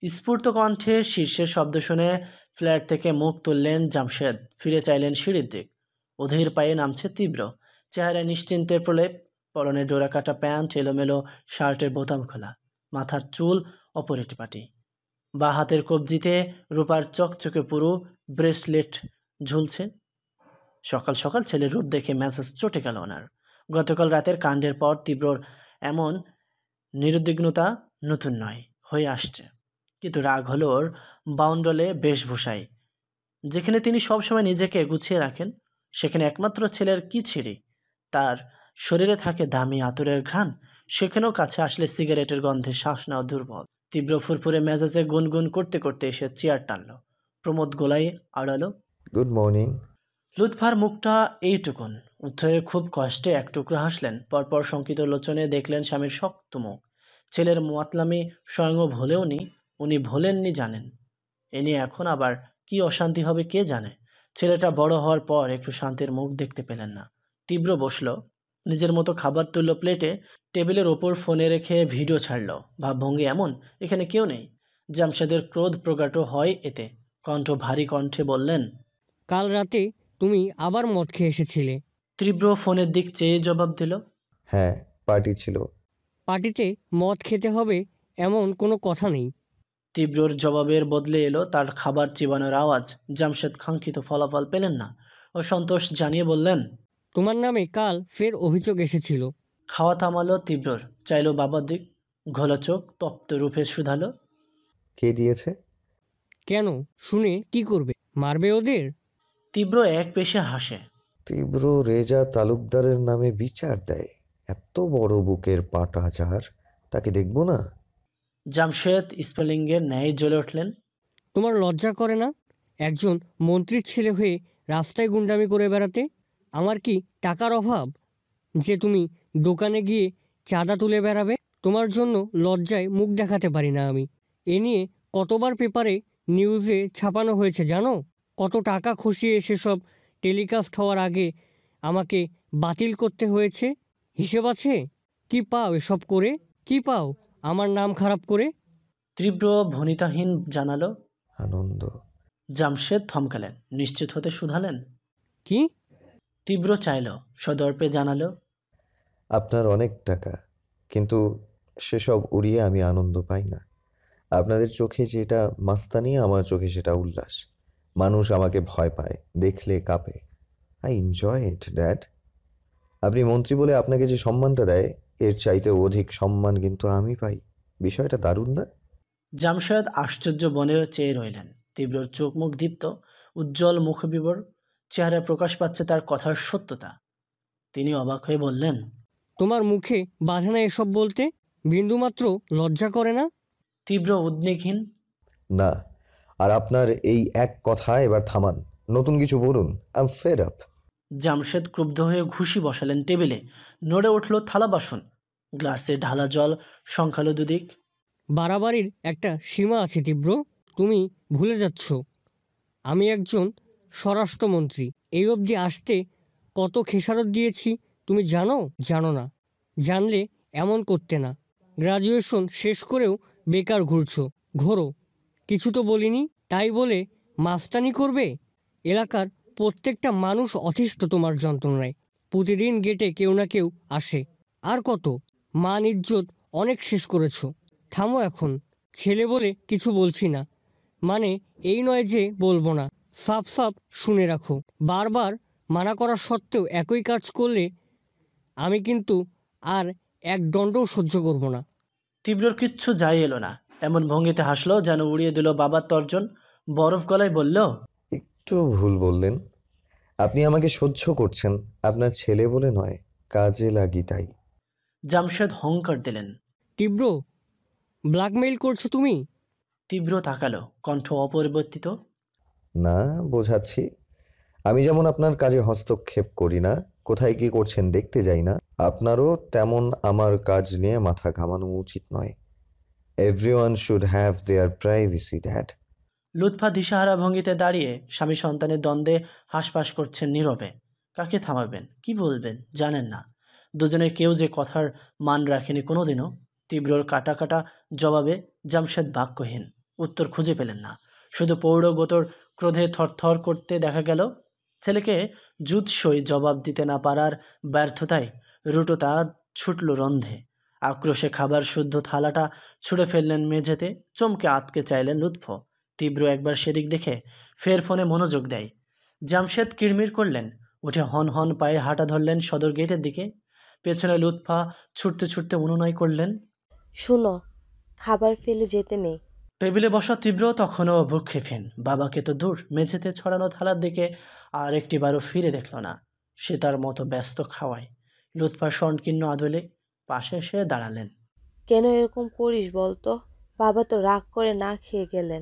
স্ফূর্ত কণ্ঠে শীর্ষের শব্দ শুনে ফ্ল্যাট থেকে মুখ তুললেন জামশেদ। ফিরে চাইলেন সিঁড়ির দিক। অধীর পায়ে নামছে তীব্র। চেহারায় নিশ্চিন্তের প্রলেপ। পরনে ডোরাকাটা প্যান্ট, এলোমেলো শার্টের বোতাম খোলা, মাথার চুল অপরিপাটি। বা হাতের কবজিতে রূপার চকচকে পুরো ব্রেসলেট ঝুলছে। সকাল সকাল ছেলের রূপ দেখে মেজাজ চটে গেল ওনার। গতকাল রাতের কাণ্ডের পর তীব্রর এমন নিরুদ্বিগ্নতা নতুন নয়, হয়ে আসছে। কিন্তু রাগ হলো ওর বাউন্ডলে বেশভূষায়। যেখানে তিনি সবসময় নিজেকে গুছিয়ে রাখেন, সেখানে একমাত্র ছেলের কি ছিঁড়ি। তার শরীরে থাকে দামি আতরের ঘ্রাণ, সেখানেও কাছে আসলে সিগারেটের গন্ধে শ্বাস নেওয়া দুর্বল। তীব্র ফুরফুরে মেজাজে গুনগুন করতে করতে এসে চেয়ার টানল। প্রমোদ গোলাই আড়ালো। Good morning. লুৎফার মুখটা এইটুকুন। উঠে খুব কষ্টে এক টুকরো হাসলেন। পরপর শঙ্কিত লোচনে দেখলেন স্বামীর শক্ত মুখ। ছেলের মোয়াতলামি স্বয়ংও ভোলেওনি, উনি ভোলেননি জানেন। এ নিয়ে এখন আবার কি অশান্তি হবে কে জানে। ছেলেটা বড় হওয়ার পর একটু শান্তির মুখ দেখতে পেলেন না। তীব্র বসল, নিজের মতো খাবার তুলল প্লেটে, টেবিলের ওপর ফোনে রেখে ভিডিও ছাড়ল। ভাবভঙ্গি এমন, এখানে কেউ নেই। জামশেদের ক্রোধ প্রকাট হয় এতে। কণ্ঠ ভারী কণ্ঠে বললেন, কাল রাতে তুমি আবার মদ খেয়ে এসেছিলে। তীব্র ফোনের দিক চেয়ে জবাব দিল, হ্যাঁ, পার্টি ছিল। পার্টিতে মদ খেতে হবে এমন কোনো কথা নেই। তীব্রর জবাবের বদলে এলো তার খাবার চিবানোর আওয়াজ। জামশেদ কাঙ্ক্ষিত ফলাফল পেলেন না। ও সন্তোষ জানিয়ে বললেন, তোমার নামে কাল ফের অভিযোগ এসেছিল। খাওয়া থামালো তীব্রর। চাইলো বাবার দিক। ঘোলা চোখ তপ্ত রূপে শুধালো, কে দিয়েছে? কেন, শুনে কি করবে? মারবে ওদের? তীব্র এক পেশে হাসে। তীব্র রেজা তালুকদারের নামে বিচার দেয়? এত বড় বুকের পাটা যার, তাকে দেখব না? জামশেদ স্পেলিংয়ের ন্যায় জ্বলে উঠলেন। তোমার লজ্জা করে না একজন মন্ত্রীর ছেলে হয়ে রাস্তায় গুন্ডামি করে বেড়াতে? আমার কি টাকার অভাব যে তুমি দোকানে গিয়ে চাঁদা তুলে বেড়াবে? তোমার জন্য লজ্জায় মুখ দেখাতে পারি না আমি। এ নিয়ে কতবার পেপারে নিউজে ছাপানো হয়েছে জানো? কত টাকা খসিয়ে সেসব টেলিকাস্ট হওয়ার আগে আমাকে বাতিল করতে হয়েছে। হিসেব আছে? কি পাও এসব করে? কি পাও আমার নাম খারাপ করে? তীব্র ভনিতাহীন জানালো। আনন্দ। জামশেদ থমকালেন, নিশ্চিত হতে শুধালেন, কি? তীব্র চাইল, সদর্পে জানালো, আপনার অনেক টাকা, কিন্তু সেসব উড়িয়ে আমি আনন্দ পাই না। আপনাদের চোখে যেটা মাস্তানি, আমার চোখে সেটা উল্লাস। মানুষ আমাকে ভয় পায়, দেখলে কাঁপে। I enjoy it, dad. আপনি মন্ত্রী বলে আপনাকে যে সম্মানটা দেয়, এর চাইতে অধিক সম্মান কিন্তু আমি পাই। বিষয়টা দারুণ না? জামশেদ আশ্চর্য বনে চেয়ে রইলেন। তীব্রর চোখ মুখ দীপ্ত, উজ্জ্বল মুখবিবর। চেহারায় প্রকাশ পাচ্ছে তার কথার সত্যতা। তিনি অবাক হয়ে বললেন, তোমার মুখে বাধে না এসব বলতে? বিন্দুমাত্র লজ্জা করে না? তীব্র উদ্বেগহীন। না। আর আপনার এই এক কথা এবার থামান, নতুন কিছু বলুন। I am fed up. Jamshed ক্রুব্ধ হয়ে ঘুষি বসালেন টেবিলে। নড়ে উঠল থালা বাসন। গ্লাসে ঢালা জল সংখ্যালো দুদিক। বাড়াবাড়ির একটা সীমা আছে তীব্র। তুমি ভুলে যাচ্ছ আমি একজন স্বরাষ্ট্রমন্ত্রী। এই অবধি আসতে কত খেসারত দিয়েছি তুমি জানো? জানো না। জানলে এমন করতে না। গ্রাজুয়েশন শেষ করেও বেকার ঘুরছো। ঘোরো, কিছু তো বলিনি। তাই বলে মাস্তানি করবে? এলাকার প্রত্যেকটা মানুষ অতিষ্ঠ তোমার যন্ত্রণায়। প্রতিদিন গেটে কেউ না কেউ আসে। আর কত? মান ইজ্জত অনেক শেষ করেছো। থামো এখন। ছেলে বলে কিছু বলছি না, মানে এই নয় যে বলবো না। সাফ সাফ শুনে রাখো, বারবার মানা করা সত্ত্বেও একই কাজ করলে আমি কিন্তু আর এক দণ্ডও সহ্য করব না। তীব্রর কিচ্ছু যায় এলো না। এমন ভঙ্গিতে হাসলো যেন উড়িয়ে দিল বাবার তর্জন। বরফ গলায় বলল, একটু ভুল বললেন। আপনি আমাকে সহ্য করছেন আপনার ছেলে বলে নয়, কাজে লাগি তাই। জামশেদ হংকার দিলেন। তীব্র, ব্ল্যাকমেইল করছো তুমি? তীব্র তাকালো, কণ্ঠ অপরিবর্তিত। না, বোঝাচ্ছি। আমি যেমন আপনার কাজে হস্তক্ষেপ করি না, কোথায় কি করছেন দেখতে যাই না, আপনারও তেমন আমার কাজ নিয়ে মাথা ঘামানো উচিত নয়। Everyone should have their privacy, dad. Lutfa দিশাহারা ভঙ্গিতে দাঁড়িয়ে স্বামী সন্তানের দ্বন্দ্বে হাঁসফাঁস করছেন নীরবে। কাকে থামাবেন, কি বলবেন জানেন না। দুজনের কেউ যে কথার মান রাখেনি কোনোদিনও। তীব্রর কাটা কাটা জবাবে জামশেদ বাক্যহীন। উত্তর খুঁজে পেলেন না। শুধু পৌরগতর ক্রোধে থরথর করতে দেখা গেল। ছেলেকে জুৎসই জবাব দিতে না পারার ব্যর্থতায় রুটোতা ছুটল রন্ধে। আক্রোশে খাবার শুদ্ধ থালাটা ছুঁড়ে ফেললেন মেঝেতে। চমকে আটকে চাইলেন লুৎফ। তীব্র একবার সেদিক দেখে ফের ফোনে মনোযোগ দেয়। জামশেদ কিড়মিড় করলেন, উঠে হন হন পায়ে হাঁটা ধরলেন সদর গেটের দিকে। পেছনে লুৎফা ছুটতে ছুটতে অনুনয় করলেন, শুনো, খাবার ফেলে যেতে নেই। টেবিলে বসা তীব্র তখনও ভ্রুক্ষেপহীন। বাবাকে তো দূর, মেঝেতে ছড়ানো থালার দিকে আর একটিবারও ফিরে দেখল না। সে তার মতো ব্যস্ত খাওয়ায়। লুৎফা সংকীর্ণ আদলে পাশে এসে দাঁড়ালেন। কেন এরকম করিস বলতো? বাবা তো রাগ করে না খেয়ে গেলেন।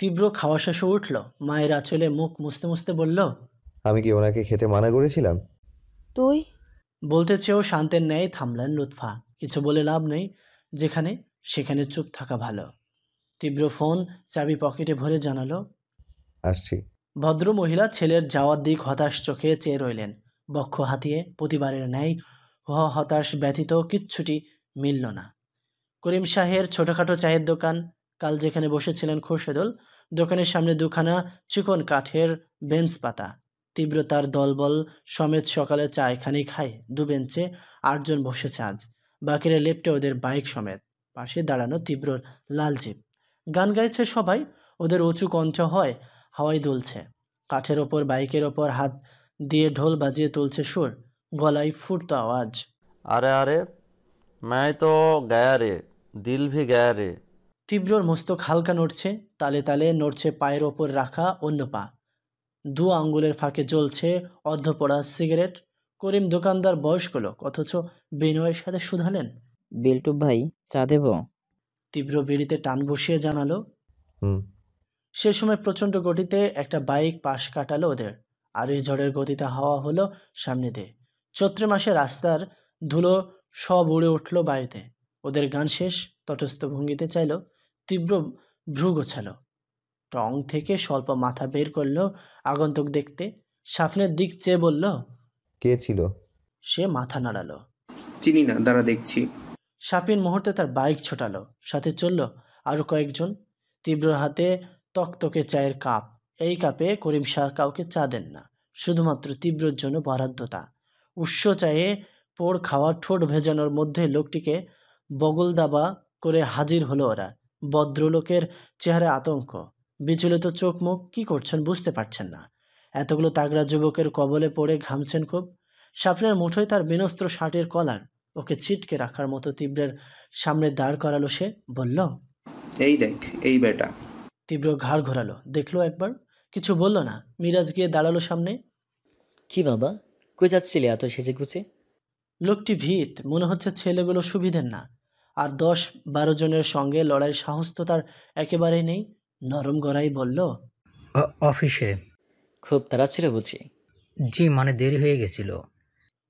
তীব্র খাওয়া শেষে উঠল, মায়ের আঁচলে মুখ মুছতে মুছতে বলল, আমি কি ওনাকে খেতে মানা করেছিলাম? তুই? বলতে চেয়েও শান্তের ন্যায় থামলেন লুৎফা। কিছু বলে লাভ নেই, যেখানে সেখানে চুপ থাকা ভালো। তীব্র ফোন চাবি পকেটে ভরে জানালো, আসছি। ভদ্র মহিলা ছেলের যাওয়ার দিক হতাশ চোখে চেয়ে রইলেন। বক্ষ হাতিয়ে প্রতিবারের ন্যায় হতাশ ব্যতীত কিচ্ছুটি মিলল না। করিম শাহের ছোটখাটো চায়ের দোকান। কাল যেখানে বসেছিলেন খোরশেদুল, দোকানের সামনে দুখানা চিকন কাঠের বেঞ্চ পাতা। তীব্র তার দলবল সমেত সকালে চায়খানি খায়। দু বেঞ্চে 8 জন বসেছে আজ। বাকিরা লেপ্টে ওদের বাইক সমেত। পাশে দাঁড়ানো তীব্রর লাল জিপ। গান গাইছে সবাই। ওদের উঁচু কণ্ঠ হয়, হাওয়ায় দুলছে। কাঠের ওপর বাইকের ওপর হাত দিয়ে ঢোল বাজিয়ে তুলছে সুর। গলায় ফুটতো আওয়াজ। अरे अरे मैं तो गया रे, दिल भी गया रे। তীব্রর মস্তক হালকা নড়ছে, তালে তালে নড়ছে পায়ের ওপর রাখা অন্য পা। 2 আঙ্গুলের ফাঁকে জ্বলছে অর্ধপোড়া সিগারেট। করিম দোকানদার বয়স্ক লোক, অথচ বিনয়ের সাথে শুধালেন। বিল্টু ভাই, চা দেব? তীব্র বিড়িতে টান বসিয়ে জানালো। হুম। সে সময় প্রচণ্ড গতিতে একটা বাইক পাশ কাটালো ওদের। আর এই ঝড়ের গতিতে হাওয়া হলো সামনে দিয়ে। চৈত্র মাসে রাস্তার ধুলো সব উড়ে উঠল বায়ুতে। ওদের গান শেষ। তটস্থ ভঙ্গিতে চাইল। তীব্র ভ্রু গোছালো। টং থেকে স্বল্প মাথা বের করলো আগন্তুক দেখতে। সাফনের দিক চেয়ে বলল, কে ছিল? সে মাথা নাড়ালো। চিনি না, দাঁড়া দেখছি। সাফিন মুহূর্তে তার বাইক ছোটালো। সাথে চলল আরো কয়েকজন। তীব্র হাতে তকতকে চায়ের কাপ। এই কাপে করিম শাহ কাউকে চা দেন না, শুধুমাত্র তীব্রর জন্য বরাদ্দ তা। উৎস চায়ে পোড় খাওয়া ঠোঁট ভেজানোর মধ্যে লোকটিকে বগল দাবা করে হাজির হলো ওরা। ভদ্রলোকের চেহারা আতঙ্ক। বিচলিত চোখ মুখ। কি করছেন বুঝতে পারছেন না। এতগুলো তাগড়া যুবকের কবলে পড়ে ঘামছেন খুব। সাফনের মুঠোয় তার বিনস্ত্র শার্টের কলার। ওকে ছিটকে রাখার মতো তীব্রের সামনে দাঁড় করালো সে। বলল, এই দেখ, এই বেটা। তীব্র ঘাড় ঘোরালো, দেখলো একবার, কিছু বলল না। মিরাজ গিয়ে দাঁড়ালো সামনে। কি বাবা, কই যাচ্ছিলে এত সেজে গুছে? লোকটি ভীত, মনে হচ্ছে ছেলেগুলো সুবিধের না। আর 10-12 জনের সঙ্গে লড়াইয়ের সাহস তো তার একেবারেই নেই। নরম গলায় বলল, অফিসে। খুব তাড়া ছিল বুঝি? জি, মানে দেরি হয়ে গেছিল।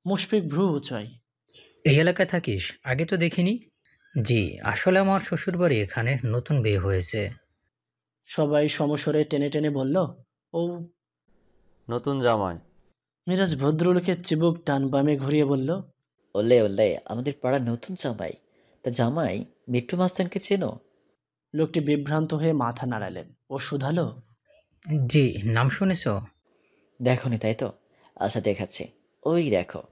মুশফিক ভ্রু উঁচায়। এই এলাকায় থাকিস? আগে তো দেখিনি। জি, আসলে আমার শ্বশুরবাড়ি এখানে, নতুন বিয়ে হয়েছে। সবাই সমস্বরে টেনে টেনে বলল, ও। নতুন জামাই। মিরাজ ভদ্রলোকের চিবুক ডান বামে ঘুরিয়ে বলল, ওলে ওলে, আমাদের পাড়ার নতুন জামাই। তা জামাই মিট্টু মাস্তানকে চেনো? লোকটি বিভ্রান্ত হয়ে মাথা নাড়ালেন। ও শুধালো, জি, নাম শুনেছ? দেখোনি তাই তো? আচ্ছা দেখাচ্ছি, ওই দেখো।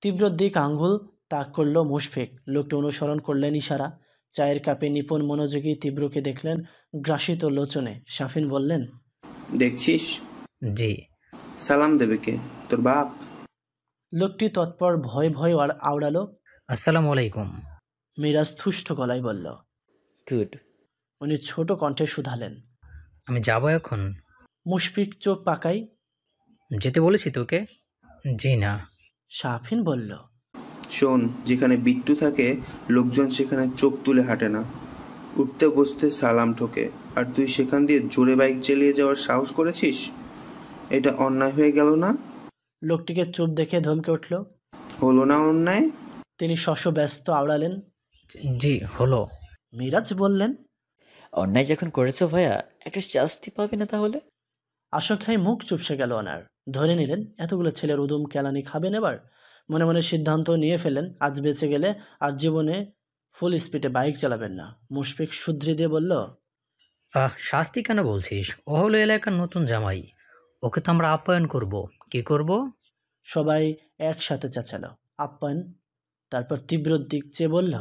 তীব্র দিক আঙ্গুল তাক করল মুশফিক। লোকটি অনুসরণ করলেন ইশারা। চায়ের কাপে নিপুণ মনোযোগী তীব্রকে দেখলেন গ্রাসিত লোচনে। শাফিন বললেন, দেখছিস? জি। সালাম দেবে কে? তোর বাপ? লোকটি তৎপর ভয় ভয় আওড়ালো। আসসালামু আলাইকুম। মিরাজ থুষ্ট গলায় বলল। গুড। উনি ছোট কণ্ঠে শুধালেন, আমি যাব এখন? মুশফিক চোখ পাকাই। যেতে বলেছি তোকে? জি না। শাফিন বলল, শোন, যেখানে বিট্টু থাকে লোকজন সেখানে চোখ তুলে হাঁটে না, উঠতে বসতে সালাম ঠোকে। আর তুই সেখান দিয়ে জোরে বাইক চালিয়ে যাওয়ার সাহস করেছিস? এটা অন্যায় হয়ে গেল না? লোকটিকে চুপ দেখে ধমকে উঠল। হলো না অন্যায়? তিনি ব্যস্ত আওড়ালেন। জি, হলো। মিরাজ বললেন, অন্যায় যখন করেছো ভাইয়া, একটা শাস্তি পাবে না তাহলে? আশঙ্কায় মুখ চুপসে গেল ওনার। ধরে নিলেন এতগুলো ছেলের উদুম কেলানি খাবেন এবার। মনে মনে সিদ্ধান্ত নিয়ে ফেলেন, আজ বেঁচে গেলে আর জীবনে ফুল স্পিডে বাইক চালাবেন না। মুশফিক শুধরে দিয়ে বলল, শাস্তি কেন বলছিস? ও হলো এলাকার নতুন জামাই। ওকে তো আমরা আপ্যায়ন করব। কি করব? সবাই একসাথে চেঁচালো, আপ্যায়ন। তারপর তীব্রর দিক চেয়ে বলল,